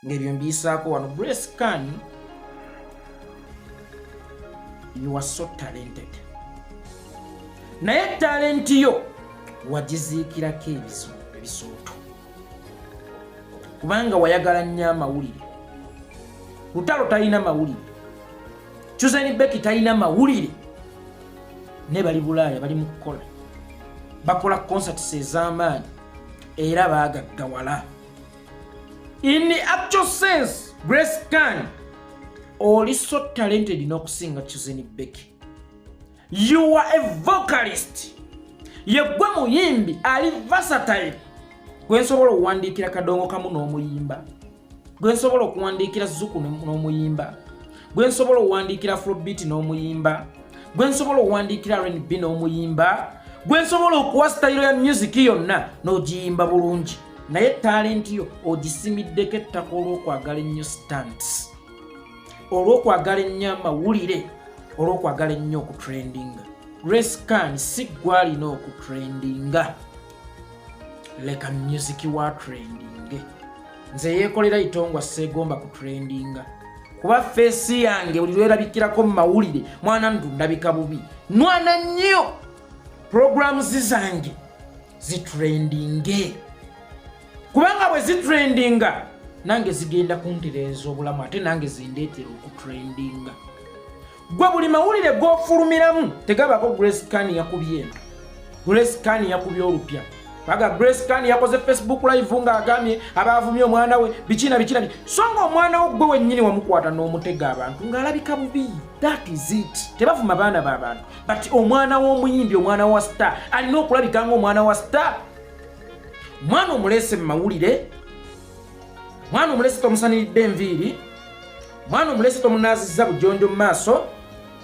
ng'ebyo mbisaako wano. Grace Can, you are so talented. Naye talent yo wagiziikirako ebisooto. Kubanga wayagala nnyo amawulire. Lutalo talina mawulire. Chuzeni Beki talina mawulire. Ne bali Bulaaya bali mu kukola. Bakola concerts ez'amaanyi era baagaggawala. In the actual sense, Grace Can, oli so talented n'okusinga Chuzeni Beki. You are a vocalist. Yegwe muyimbi ali versatile. Gwe nsobola okuwandiikira kadongo kamu n'omuyimba. Gwe nsobola okuwandiikira zuku n'omuyimba. Gwe nsobola okuwandiikira afrobeat n'omuyimba. Gwe nsobola okuwandiikira R&B n'omuyimba. Gwe nsobola okuwa style ya music yonna n'ogiyimba bulungi. Naye talent yo ogisiimiddeko ettaka olw'okwagala ennyo stunts. Olw'okwagala ennyo amawulire. Olw'okwagala ennyo okutrendinga. Grace Can si gwalina okutrendinga. Leka music wa trending. Nze yeekolera itongwa seegomba kutrendinga. Kuba face yange buli lwerabikirako mu mawulire mwana ndundabika bubi. Nwana nnyo programs zange zitrendinge. Kubanga bwe zitrendinga nange zigenda kuntereeza obulamu ate nange zindeetera okutrendinga. Gwe buli mawulire g'ofulumiramu tegabako Grace Can yakubye. Grace Can yakubye olupya. Baga Grace Can yakoze Facebook live ng'agambye abaavumye omwana we bikina. Songa omwana wo gwe wennyini wamukwata n'omutega abantu ng'alabika bubi. That is it. Tebavuma baana b'abantu. But omwana w'omuyimbi, omwana wa star alina okulabika ng'omwana wa star. Mwana omulese mu mawulire. Mwana omulese tomusaniridde enviiri. Mwana omulese tomunaazizza bujonjo mu maaso.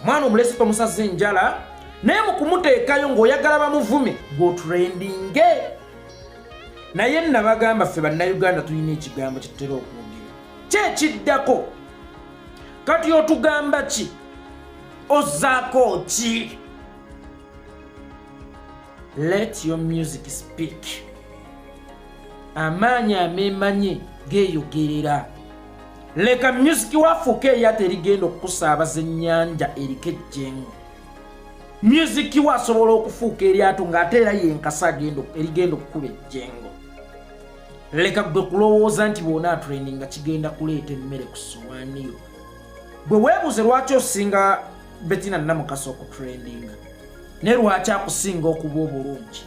Mwana omulese tomusazza enjala. Naye mu kumuteekayo ng'oyagala bamuvume g'otrendinge. Naye nabagamba ffe bannayuganda tulina ekigambo kye tutera okwogera. Kyekiddako. Kati otugamba ki? Ozzaako ki? Let your music speak. Amaanyi ameemanye geeyogerera. Leka music wafuuka eryato erigenda okukusaabaza ennyanja eriko ejjengo. Music wasobola okufuuka eryato ng'ate era yenkasa erigenda okukuba ejjengo. Leka gwe kulowooza nti bw'ona training kigenda kuleeta emmere ku ssowaani yo. Bwe weebuuze lwaki osinga Bettina Namukasa okutrendinga ne lwaki akusinga okuba obulungi.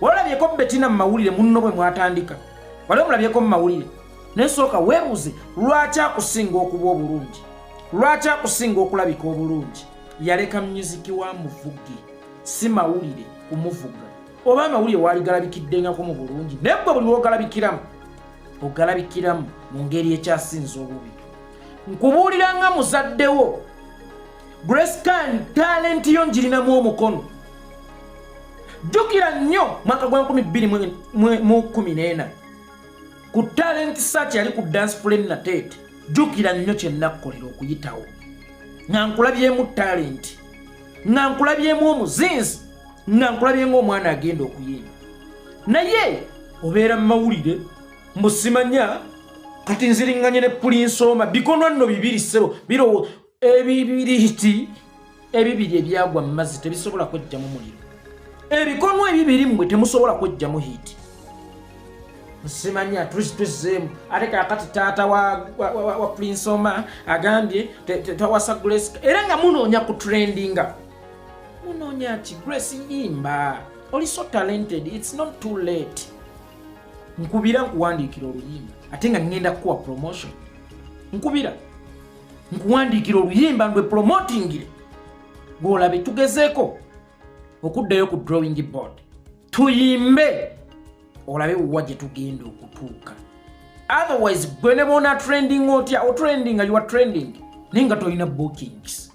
Walabyeko Bettina mu mawulire munno bwe mwatandika. Wali omulabyeko mu mawulire. Nesooka weebuuze lwaki akusinga okuba obulungi. Lwaki akusinga okulabika obulungi. Yaleka music wa muvuge si mawulire kumuvuga. Oba amawulire waali galabikiddengako mu bulungi. Naye bwe buli ogalabikiramu mu ngeri ekyasinza obubi. Nkubuulira nga muzaddewo. Grace Can talent yo njirinamu omukono. Jjukira nnyo mwaka gwa 2014 ku talent search yali ku dance floor Nateete. Jjukira nnyo kye nakkolera okuyitawo. Nga nkulabyemu talent. Nga nkulabyemu omuzinzi. Nga nkulabyemu omwana agenda okuyimba. Naye obeera mu mawulire mbusimanya kati nziriŋŋanye ne Pulinsoma bikono nno bibiri ssebo biro ebibiriti ebibiri ebyagwa mu mazzi tebisobola kwejjamu muliro. Ebikono ebibiri mmwe temusobola kwejjamu hiiti. Nsimanya tuzzeemu ate kakati taata wa Pulinsoma agambye tawasa Grace era nga munoonya ku trendinga. Munoonya ki Grace yimba. Oli so talented, it's not too late. Nkubira nkuwandiikira oluyimba ate nga ngenda kuwa promotion. Nkubira nkuwandiikira oluyimba ndwe promotingire. Gwolabe tugezeeko okuddayo ku drawing board. Tuyimbe olabe wa gye tugenda okutuuka. Otherwise gwe ne bona trending otya o trending you are trending ninga toyina bookings.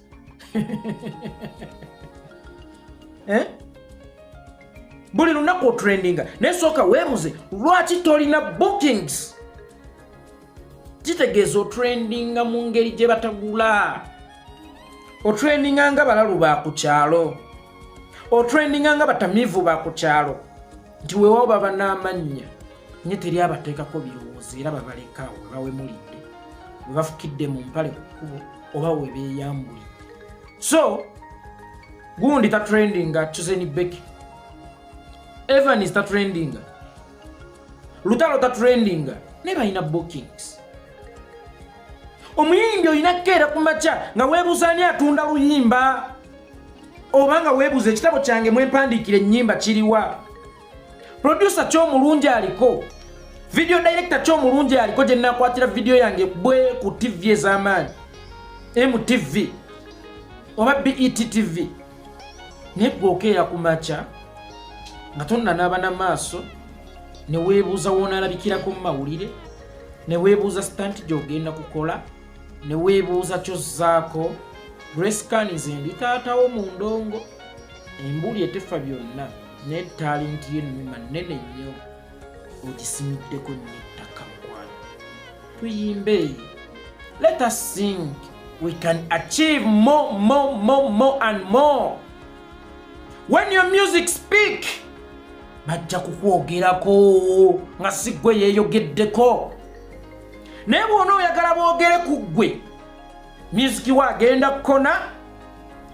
Buli lunaku trendinga nesooka weebuze lwaki tolina bookings. Kitegeeza otrendinga mu ngeri gye batagula. Otrendinga nga balalu ba ku kyalo. Otrendinga nga batamiivu ba ku kyalo. Nti weewaawo baba n'amannya nye teri abateekako birowoozo balowooza era babaleka awo bawemulidde bwe bafukidde mu mpale ku kkubo oba we beeyambulidde. So gundi tatrendinga Chuzeni Becky, Evans tatrendinga, Lutalo tatrendinga, ne balina bookings. Omuyimbi olina kkeera ku makya nga weebuuza ani atunda luyimba oba nga weebuuza ekitabo kyange mwempandiikira ennyimba kiriwa, producer ky'omulungi aliko, video director ky'omulungi aliko gye nnakwatira video yange bwe ku TV ez'amaanyi MTV oba BET TV. Ne gwokeera ku makya nga tonnanaaba n'amaaso ne weebuuza woonaalabikirako mu mawulire, ne weebuuza stunt gy'ogenda kukola, ne weebuuza ky'ozzaako. Grace Kanize ndi taatawo mu ndongo, embuli etefa byonna ne talenti y'ennuma nnene nnyo ogisimuddeko n'ettaka mukwano. Tuyimbe, let us sing, we can achieve more and more. When your music speak, bajja kukwogerako nga si ggwe yeeyogeddeko. Naye bw'ona oyagala boogere ku ggwe, music wo agenda kukona,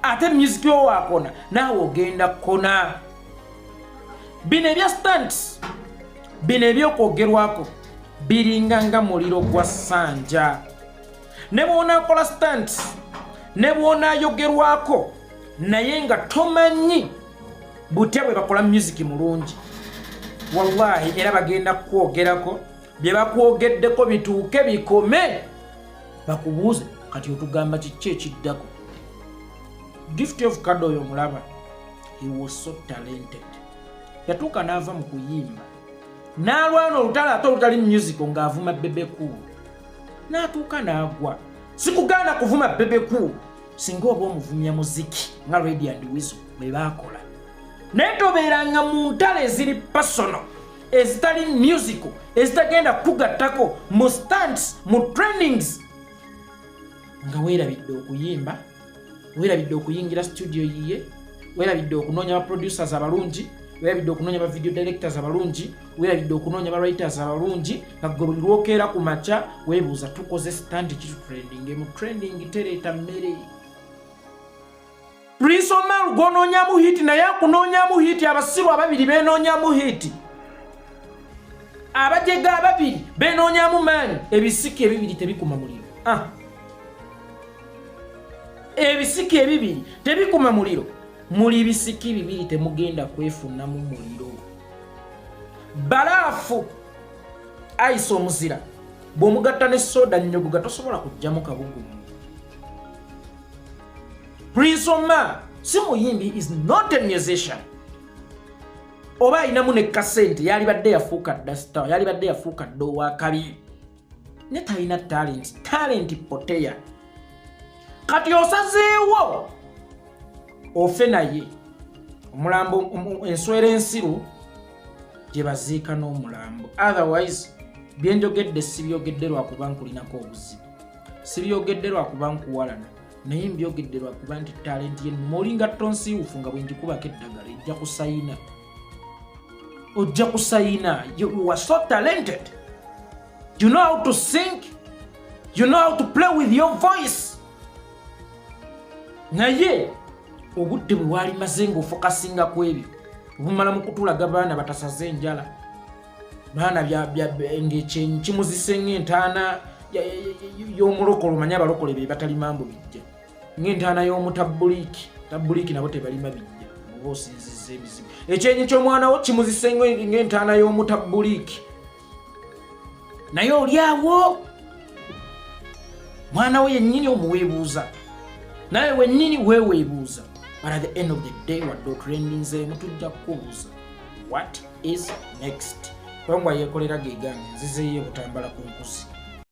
ate music wo wakona naawe ogenda kukona. Bino ebya stunts, bino ebyokwogerwako biringa nga muliro gwa ssanja. Ne bw'onaakola stunts, ne bw'onaayogerwako naye nga tomanyi butya bwe bakola music mulungi, wallahi era bagenda kukwogerako, bye bakwogeddeko bituuke bikome, bakubuuze kati otugamba kiki ekiddako. Gift of Kadoyo mulaba, he was so talented. Yatuuka n'ava mu kuyimba n'alwana olutalo ate olutali music ng'avuma Bebe Cool, n'atuuka n'agwa. Sikugaana kuvuma Bebe Cool singa oba omuvumya muziki nga Radio and Weasel bwe baakola, naye tobeeranga mu ntalo eziri personal, ezitali musical, ezitagenda kugattako mu stunts, mu trainings, nga weerabidde okuyimba, weerabidde okuyingira studio yiye, weerabidde okunoonya ba producers abalungi, weerabidde okunoonya ba video directors abalungi, weerabidde okunoonya ba writers abalungi, nga gwe buli lwokeera ku makya weebuuza tukoze stunt kitu trending, mu trending tereeta mmere. Prince Omar gwonoonyamu hiti naye akunoonyamu hiti abasiru ababiri beenoonyamu hiti, abajega ababiri beenoonyamu maanyi. Ebisiki ebibiri tebikuma muliro. Ebisiki ebibiri tebikuma muliro. Muli bisiki bibiri temugenda kwefunamu muliro. Balaafu ayisa omuzira bw'omugatta ne soda nnyogoga tosobola kujjamu kabugumu. Prince Omar si muyimbi, is not a musician. Oba ayinamu ne kasente yalibadde yafuuka dasta, yalibadde yafuuka ddowa kabi, ne talina talent poteya. Kati osazeewo ofe naye omulambo enswera ensiru gye baziika n'omulambo. Otherwise byenjogedde sibyogedde lwakuba nkulinako obuzibu, sibyogedde lwakuba nkuwalana, naye mbyogedde lwakuba nti talenti ye molinga tonsiiwufu nga bwe njikubako eddagala ejja kusayina. Ojja kusayina. You are so talented. You know how to sing. You know how to play with your voice. Naye obudde bwe wali maze ng'ofokasinga ku ebyo obumala mu kutulaga baana batasaze enjala, baana ng'ekyenyi kimuzise ng'entaana y'omulokole. Omanye abalokole be batali mambo bijja, ng'entaana y'omutabuliiki, tabuliiki nabo tebalima bijja oba osinzizza ebizibu. Ekyenyi ky'omwana wo kimuzise ng'entaana y'omutabuliiki, naye oli awo mwana we yennyini omuweebuuza, naye wennyini weeweebuuza. But at the end of the day wadde otrendinzeemu tujja kukubuuza what is next. Tongwa yeekolera geegange nzizeeyo butambala ku nkuzi.